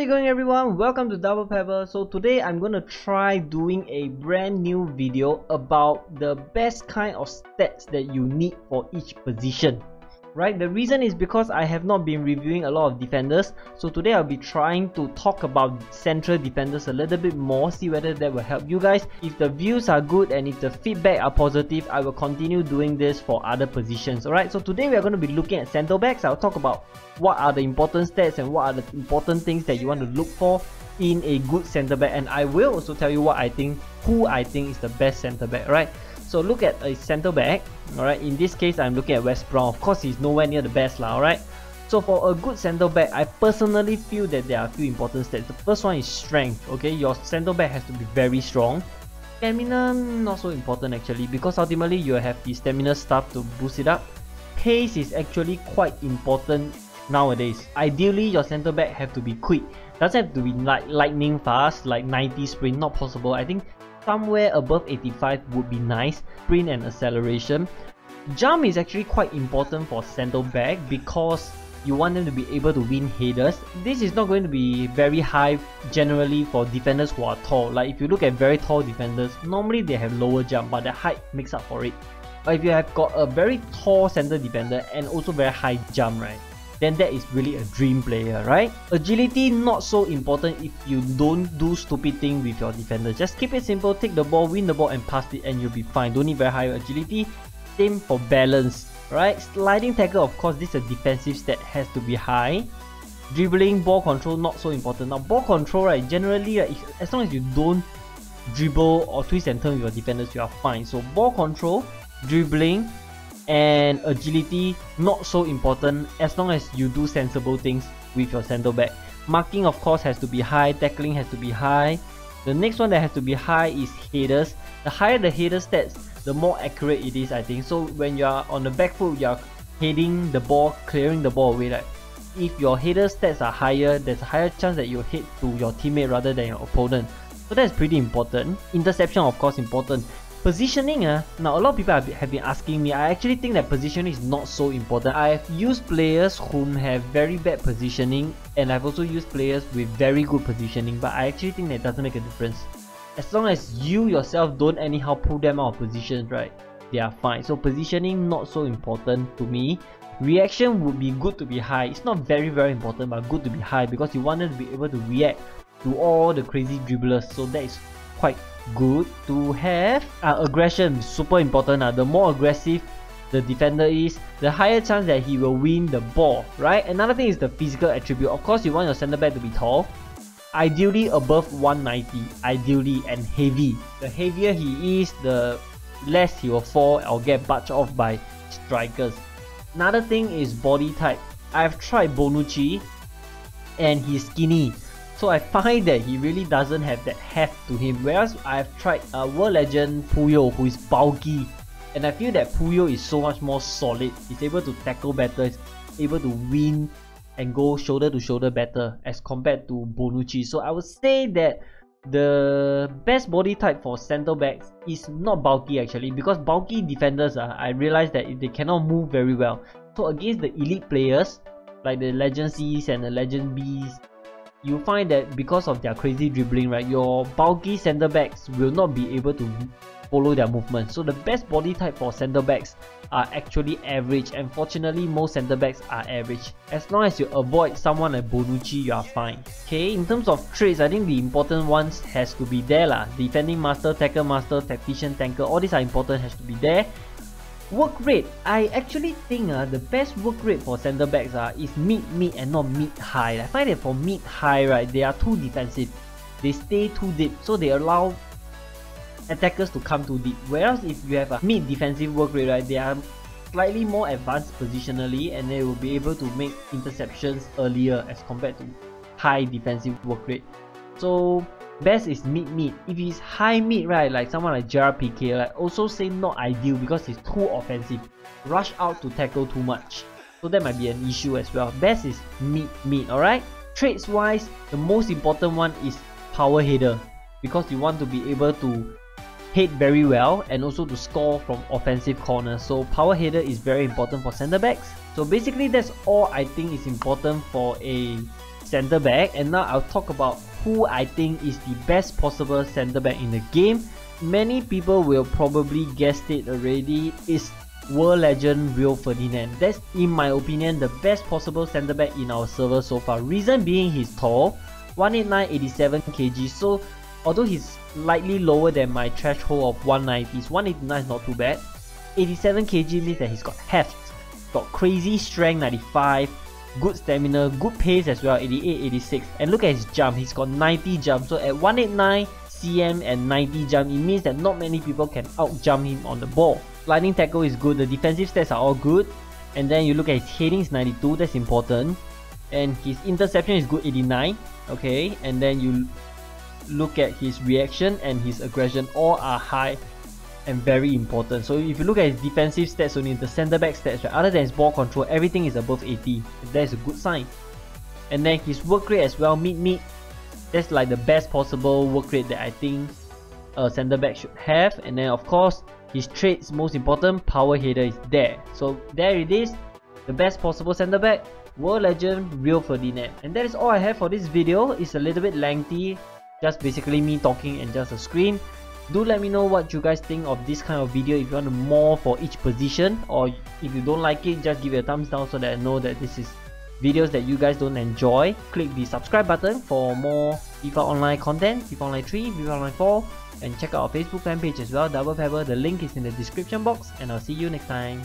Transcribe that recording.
How's it going everyone? Welcome to DoublePebble. So today I'm going to try doing a brand new video about the best kind of stats that you need for each position. Right? The reason is because I have not been reviewing a lot of defenders. So today I'll be trying to talk about central defenders a little bit more, see whether that will help you guys. If the views are good and if the feedback are positive, I will continue doing this for other positions. Alright, so today we are going to be looking at center backs. I'll talk about what are the important stats and what are the important things that you want to look for in a good center back, and I will also tell you who I think is the best center back. Right? So look at a center back. Alright, in this case I'm looking at West Brom. Of course he's nowhere near the best lah. Alright, so for a good center back, I personally feel that there are a few important stats. The first one is strength. Okay, your center back has to be very strong. Stamina, not so important actually, because ultimately you have the stamina stuff to boost it up. Pace is actually quite important nowadays. Ideally your center back have to be quick. Doesn't have to be like lightning fast, like 90 sprint, not possible. I think somewhere above 85 would be nice. Sprint and acceleration. Jump is actually quite important for center back because you want them to be able to win headers. This is not going to be very high generally for defenders who are tall. Like if you look at very tall defenders, normally they have lower jump, but the height makes up for it. But if you have got a very tall center defender and also very high jump, right, then that is really a dream player, right? Agility, not so important if you don't do stupid thing with your defender. Just keep it simple, take the ball, win the ball and pass it and you'll be fine. Don't need very high agility. Same for balance, right? Sliding tackle, of course, this is a defensive stat, has to be high. Dribbling, ball control, not so important. Now ball control, right, generally, right, as long as you don't dribble or twist and turn with your defenders, you are fine. So ball control, dribbling, and agility, not so important as long as you do sensible things with your center back. Marking, of course, has to be high. Tackling has to be high. The next one that has to be high is headers. The higher the header stats, the more accurate it is, I think. So when you are on the back foot, you are heading the ball, clearing the ball away. Like if your header stats are higher, there's a higher chance that you hit to your teammate rather than your opponent. So that's pretty important. Interception, of course, important. Positioning, now a lot of people have been asking me. I actually think that positioning is not so important. I have used players whom have very bad positioning, and I've also used players with very good positioning, but I actually think that doesn't make a difference. As long as you yourself don't anyhow pull them out of positions, right, they are fine. So positioning, not so important to me. Reaction would be good to be high. It's not very important, but good to be high because you want them to be able to react to all the crazy dribblers. So that is quite good to have. Aggression, super important. The more aggressive the defender is, the higher chance that he will win the ball, right? Another thing is the physical attribute. Of course, you want your center back to be tall, ideally above 190, ideally, and heavy. The heavier he is, the less he will fall or get barged off by strikers. Another thing is body type. I've tried Bonucci and he's skinny, so I find that he really doesn't have that heft to him. Whereas I've tried world legend Puyo, who is bulky, and I feel that Puyo is so much more solid. He's able to tackle better, he's able to win and go shoulder to shoulder better as compared to Bonucci. So I would say that the best body type for center backs is not bulky actually, because bulky defenders, I realize that they cannot move very well. So against the elite players like the legend C's and the legend B's, you find that because of their crazy dribbling, right, your bulky center backs will not be able to follow their movement. So the best body type for center backs are actually average, and fortunately most center backs are average. As long as you avoid someone like Bonucci, you are fine. Okay, in terms of traits, I think the important ones has to be there lah. Defending master, tackle master, tactician, tanker, all these are important, has to be there. Work rate, I actually think the best work rate for center backs is mid and not mid high. I find that for mid high, right, they are too defensive. They stay too deep, so they allow attackers to come too deep. Whereas if you have a mid defensive work rate, right, they are slightly more advanced positionally and they will be able to make interceptions earlier as compared to high defensive work rate. So best is mid. If he's high mid, right, like someone like JRPK, like also say not ideal because he's too offensive, rush out to tackle too much, so that might be an issue as well. Best is mid. Alright, traits wise, the most important one is power header, because you want to be able to head very well and also to score from offensive corners. So power header is very important for center backs. So basically that's all I think is important for a centre back, and now I'll talk about who I think is the best possible centre back in the game. Many people will probably guessed it already. It's world legend Rio Ferdinand. That's, in my opinion, the best possible centre back in our server so far. Reason being, he's tall, 189, 87 kg. So although he's slightly lower than my threshold of 190, 189 is not too bad. 87 kg means that he's got heft, got crazy strength 95, good stamina, good pace as well 88, 86, and look at his jump, he's got 90 jump. So at 189 cm and 90 jump, it means that not many people can out jump him on the ball. Sliding tackle is good, the defensive stats are all good, and then you look at his heading is 92, that's important, and his interception is good 89, okay, and then you look at his reaction and his aggression, all are high and very important. So if you look at his defensive stats only, the centre back stats, right, other than his ball control, everything is above 80. That is a good sign. And then his work rate as well, mid, that's like the best possible work rate that I think a centre back should have. And then of course his traits, most important, power header is there. So there it is, the best possible centre back, world legend Rio Ferdinand. And that is all I have for this video. It's a little bit lengthy, just basically me talking and just a screen. Do let me know what you guys think of this kind of video. If you want more for each position, or if you don't like it, just give it a thumbs down so that I know that this is videos that you guys don't enjoy. Click the subscribe button for more FIFA Online content, FIFA Online 3, FIFA Online 4, and check out our Facebook fan page as well, DoublePebble. The link is in the description box, and I'll see you next time.